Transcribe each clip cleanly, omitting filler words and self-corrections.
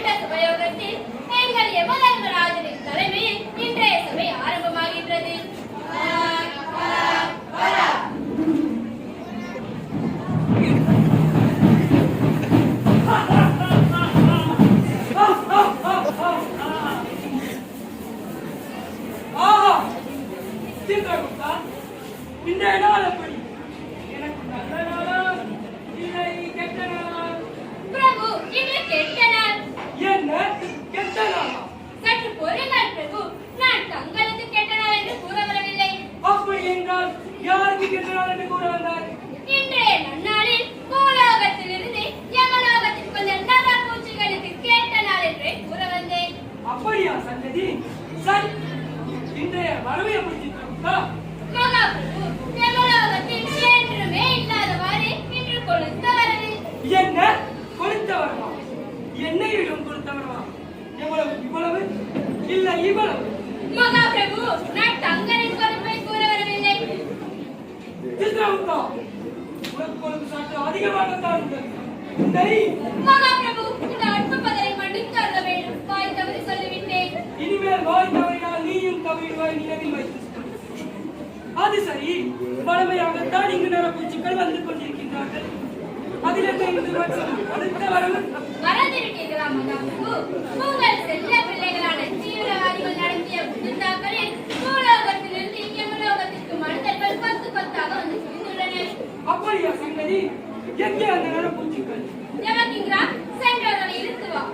கூட்ட சபையோகத்தில் எங்கள் யமதர்மராஜனின் தலைமையில் இன்றைய சபை ஆரம்பமாகின்றது. இன்றைய நாள் எப்படி? எனக்கு நல்ல நாளா இல்லை கெட்ட நாளா? பிரபு, இது கெட்ட நாள். என்ன கெட்ட நாளா? சற்று பொறுங்கள் பிரபு, நான் தங்களுக்கு கெட்ட நாள் என்று கூற வரவில்லை. அப்படி என்றால் யாருக்கு கெட்ட நாள் என்று கூற வந்தார்? இன்றைய நன்னாளில் பூலோகத்திலிருந்து யமலோகத்திற்கு வந்த நரபூச்சிகளுக்கு கெட்ட நாள் என்றே கூற வந்தேன். அப்படியா சங்கதி? சரி, இன்றைய வரவையை முடிச்சிருக்கா? மகாபிரபு, யமலோகத்தில் என்றுமே இல்லாதவாறு இன்று கொளுத்த வரவு. என்ன கொளுத்த வரவா? என்னை விடும் கொளுத்த வரவா? எவ்வளவு? இவ்வளவு இல்ல இவ்வளவு? மகாபிரபு, நான் தங்களின் கொழுப்பை கூற வரவில்லை. சித்ரகுப்தா, உனக்கு கொழுப்பு சாட்டு அதிகமாகத்தான் உள்ளது. உன்னை மகாபிரபு, இந்த அற்ப பதரை மன்னித்து அருள வேண்டும். வாய் தவறி சொல்லிவிட்டேன். இனிமேல் வாய் தவறினால் நீயும் தவறிடுவாய், நினைவில் வைத்து. அது சரி, பழமையாகத்தான் இங்கு நரபூச்சிகள் வந்து கொண்டிருக்கின்றார்கள். அதில் அடுத்த வரவு மறந்துவிட்டீர்களா மகாபிரபு? உங்கள் செல்ல பிள்ளைகளான தீவிரவாதிகள் நடத்திய குண்டாக்களில் பூலோகத்திலிருந்து யமலோகத்திற்கு மனிதர்கள் கொத்து கொத்தாக வந்து குவிந்துள்ளனர். அப்படியா சங்கதி? எங்கே அந்த நரபூச்சிகள்? யமகிங்கரா, சென்றவர்களை இழுத்து வா.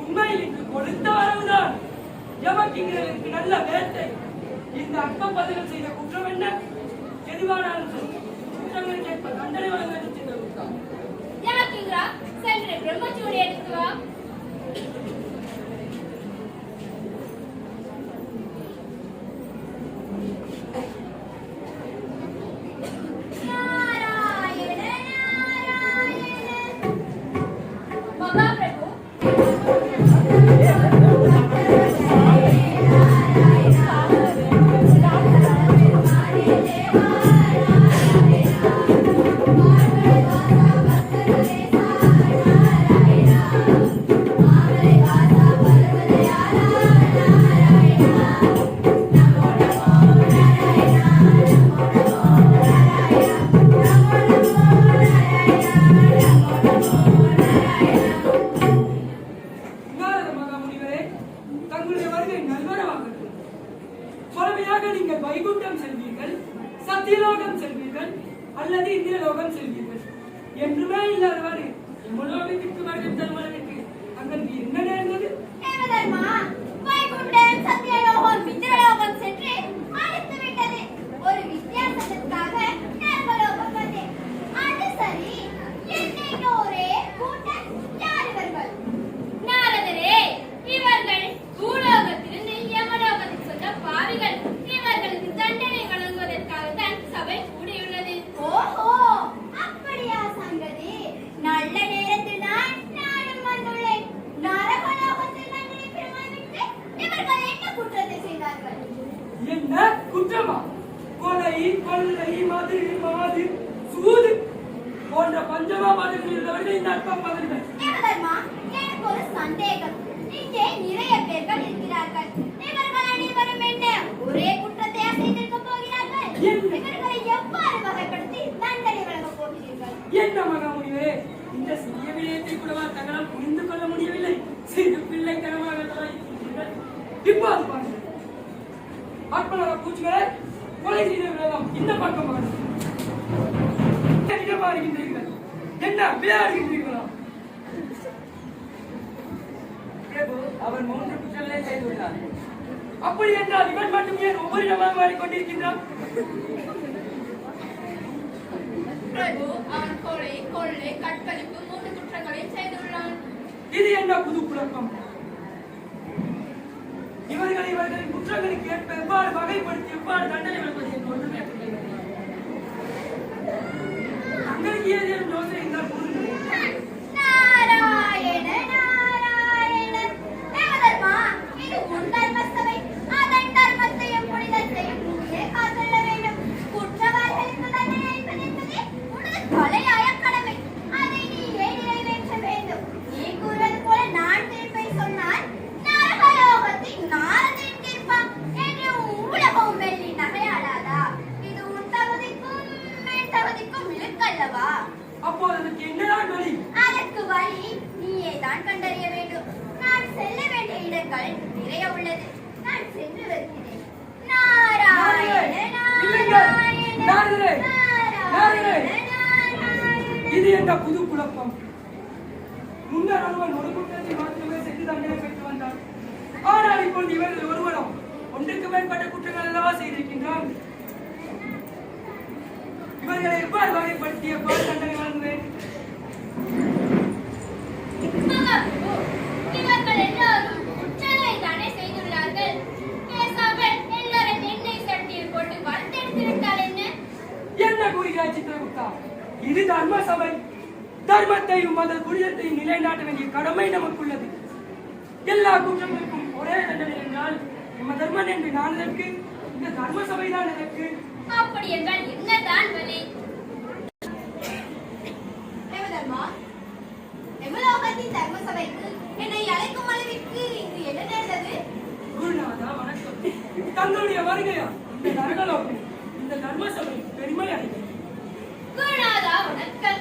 உண்மையில் இங்கு கொடுத்த வரவுதான். யமகிங்கரருக்கு நல்ல வேட்டை. இந்த அற்ப பதிகள் செய்த குற்றம் என்ன? எதுவானாலும் சரி, குற்றங்களை கேட்ப தண்டனை வழங்க வேண்டும். சித்ரகுப்தா, யமகிங்கரா, சென்று பிரம்மச்சூடி எடுத்து வா. நீங்கள் வைகுண்டம் செல்வீர்கள், சத்தியலோகம் செல்வீர்கள், அல்லது இந்திரலோகம் செல்வீர்கள். என்றுமே இல்லாதவாறு யமலோகத்திற்கு வருகை தருவதற்கு அங்கு என்ன நேர்ந்தது? வைகுண்டம், சத்தியலோகம், இந்திரலோகம் சென்று அழைத்து விட்டது. ஒரு வித்தியாசத்திற்காக யமலோகம் வந்தேன். அது சரி, என்னைக்கு ஒரே கூட்டம் யார் இவர்கள்? நாரதரே, இவர்கள் பூலோகத்திலிருந்து யமலோகத்துக்கு வந்த பாவிகள். இவர்களுக்கு தண்டனை வழங்குவதற்காகத்தான் சபை கூடியுள்ளது. ஓஹோ, அப்படியா சங்கதி? நல்ல நேரத்தில் தான் நானும் வந்துள்ளேன். நரகலோகத்தில் தண்டனை பெறுவதற்கு இவர்கள் என்ன குற்றத்தை செய்தார்கள்? என்ன குற்றமா? கொலை, கொள்ளை, மது, மாது, சூது போன்ற பஞ்சமா மதத்தில் இருந்தவர்கள் இந்த அற்ப பதவிகள். எனக்கு ஒரு சந்தேகம். இங்கே நிறைய பேர்கள் இருக்கிறார்கள். இவர்கள் அனைவரும் என்ன ஒரே குற்றத்தை செய்திருக்க போகிறார்கள்? இவர்களை எவ்வாறு வகைப்படுத்தி தண்டனை வழங்கப் போகிறீர்கள்? என்ன மகாமுனிவரே, இந்த சிறிய விடயத்தை கூடவா தங்களால் புரிந்து கொள்ள முடியவில்லை? சிறு பிள்ளைத்தனமாக இருக்கிறீர்கள். இப்போது பாருங்கள், அற்பனர பூச்சிகளை கொலை செய்தவர்களெல்லாம் இந்த பக்கம் பாருங்கள். என்ன விளையாடுகின்றீர்களா? அவர் 3 குற்றங்களை செய்துள்ளார். அப்படி என்றால் இவன் மட்டும் ஏன் ஒவ்வொரு இடமாக மாறிக்கொண்டிருக்கின்றான்? பிரபு, அவன் கொலை, கொள்ளை, கற்பழிப்பு 3 குற்றங்களை செய்துள்ளான். இது என்ன புது குழப்பம்? இவர்களின் குற்றங்களுக்கு ஏற்ப எவ்வாறு வகைப்படுத்தி எவ்வாறு தண்டனை வழங்குவது? அதற்கு என்னதான் வழி? அதற்கு வழி நீயே தான் கண்டறிய வேண்டும். நான் செல்ல வேண்டிய இடங்கள் நிறைய உள்ளது. நான் சென்று வருகிறேன். நாராயண நாராயண நாரதரே, நாராயண நாராயண. இது என்ன புது குழப்பம்? முன்னர் ஒருவன் ஒரு குற்றத்தை மாத்திரமே சென்று தண்டனை பெற்று வந்தான். ஆனால் இப்போது இவர்கள் ஒருவனும் ஒன்றுக்கு மேற்பட்ட குற்றங்கள் அல்லவா செய்திருக்கின்றான். இவர்களை எவ்வாறு வகைப்படுத்திய பால் தண்டனை வழங்குவேன்? மகாபிரபு, இவர்கள் எல்லாரும் குற்றங்களை தானே செய்துள்ளார்கள். பேசாமல் எல்லாரும் எண்ணெய் சட்டியில் போட்டு வறுத்தெடுத்து விட்டால் என்ன? என்ன கூறுகிறாய் சித்திரகுப்தா? இது தர்ம சபை. தர்மத்தையும் அதன் புனிதத்தையும் நிலைநாட்ட வேண்டிய கடமை நமக்குள்ளது. எல்லா குற்றங்களுக்கும் ஒரே தண்டனை என்றால் நம்ம தர்மன் என்று நான் எதற்கு? இந்த தர்ம சபைதான் எதற்கு? அப்படி என்றால் என்னதான் வழி? தேவதர்மா, எவ்வளோகத்தின் தர்ம சபைக்கு என்னை அழைக்கும் அளவிற்கு இங்கு என்ன நேர்ந்தது? குருநாதா வணக்கம். தங்களுடைய வருகையா இந்த நரகலோகம் இந்த தர்ம சபை பெருமை அடைகிறது. குருநாதா வணக்கம்.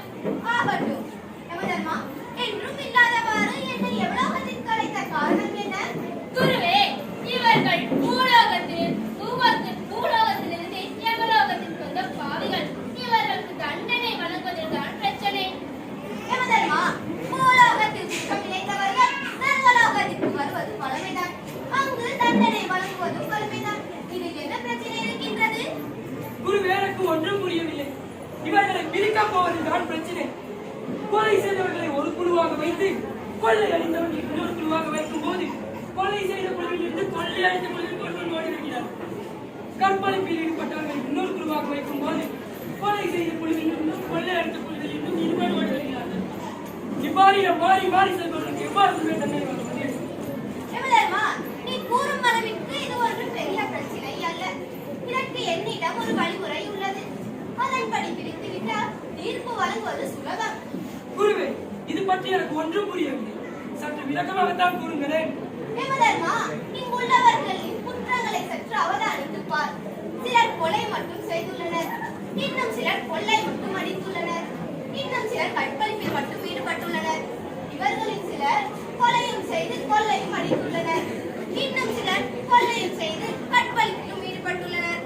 ஆகட்டும். தேவதர்மா, என்றும் இல்லாதவாறு என்னை எவ்வளோகத்திற்கு அழைத்த காரணம் என்ன? குருவே, இவர்கள் பூலோகத்திலிருந்து யமலோகத்திற்கு வந்த பாவிகள். இவர்களுக்கு தண்டனை வழங்குவதுதான் பிரச்சனை. தேவதர்மா, பூலோகத்தில் குற்றம் இழைத்தவர்கள் நரகலோகத்திற்கு வருவது பழமைதான். அங்கு தண்டனை வழங்குவதும் பழமைதான். இதில் என்ன பிரச்சனை இருக்கின்றது? குரு வேலைக்கு ஒன்றும் புரியவில்லை. இவர்களை பிரிக்கப் போவதுதான் பிரச்சனை. கொலை செய்தவர்களை ஒரு குழுவாக வைத்து கொள்ளை அடித்தவர்கள் இன்னொரு குழுவாக வைக்கும் போது கொலை செய்த குழுவில் இருந்து கொள்ளை அடித்த குழுவில் கொண்டு ஓடி வருகிறார். கற்பழிப்பில் ஈடுபட்டவர்கள் இன்னொரு குழுவாக வைக்கும் போது கொலை செய்த குழுவில் இருந்தும் கொள்ளை அடித்த குழுவில் இருந்தும் இருவர் ஓடி வருகிறார்கள். இவ்வாறு மாறி மாறி செல்பவர்களுக்கு எவ்வாறு தண்டனை வழங்குவது? தேவதர்மா, நீ கூறும் அளவிற்கு இது ஒன்றும் பெரிய பிரச்சனை அல்ல. இதற்கு என்னிடம் ஒரு வழிமுறை உள்ளது. அதன்படி பிரித்து விட்டால் தீர்ப்பு வழங்குவது சுலபம். குருவே, இது பற்றி எனக்கு ஒன்றும் புரியவில்லை. சற்று விளக்கமாகத்தான் கூறுங்களேன். தேவதர்மா, இங்குள்ளவர்களின் குற்றங்களை சற்று அவதானித்துப் பார். சிலர் கொலை மட்டும் செய்துள்ளனர். இன்னும் சிலர் கொள்ளை மட்டும் அடித்துள்ளனர். இன்னும் சிலர் கற்பழிப்பில் மட்டும் ஈடுபட்டுள்ளனர். இவர்களில் சிலர் கொலையும் செய்து கொள்ளையும் அடித்துள்ளனர். இன்னும் சிலர் கொள்ளையும் செய்து கற்பழிப்பிலும் ஈடுபட்டுள்ளனர்.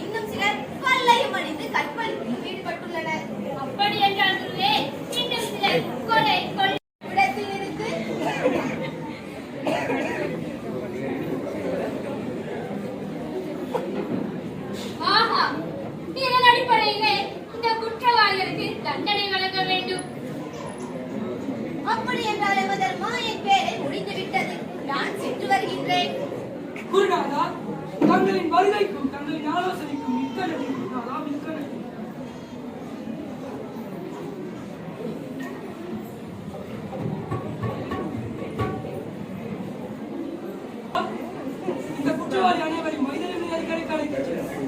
இன்னும் சிலர் கொள்ளையும் அடித்து கற்பழிப்பிலும் ஈடுபட்டுள்ளனர். அப்படி என்றால் குருவே, இன்னும் சிலர் கொலை இடத்தில் இருக்கு. ஆஹா, இதன் அடிப்படையிலே இந்த குற்றவாளிகளுக்கு தண்டனை வழங்க வேண்டும். அப்படி என்றால் தேவதர்மா, என் வேலை முடிந்து விட்டது. நான் சென்று வருகின்றேன். குருநாதா, தங்களின் வருகைக்கும் தங்களின் ஆலோசனைக்கும் மிக்க நன்றி குருநாதா, மிக்க நன்றி. இந்த குற்றவாளி அனைவரையும் மைதான அதிகாரிக்கு அழைத்துச் செல்லுங்கள்.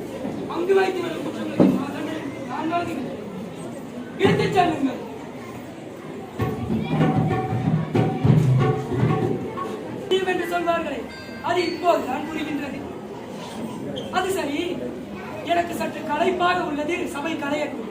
அங்கு வைத்து வரும் குற்றங்களுக்கு நான் வழங்குகிறேன். எடுத்துச் செல்லுங்கள். என்று சொல்வார்களே, அது இப்போது தான் புரிகின்றது. அது சரி, எனக்கு சற்று களைப்பாக உள்ளது. சபை கலையட்டும்.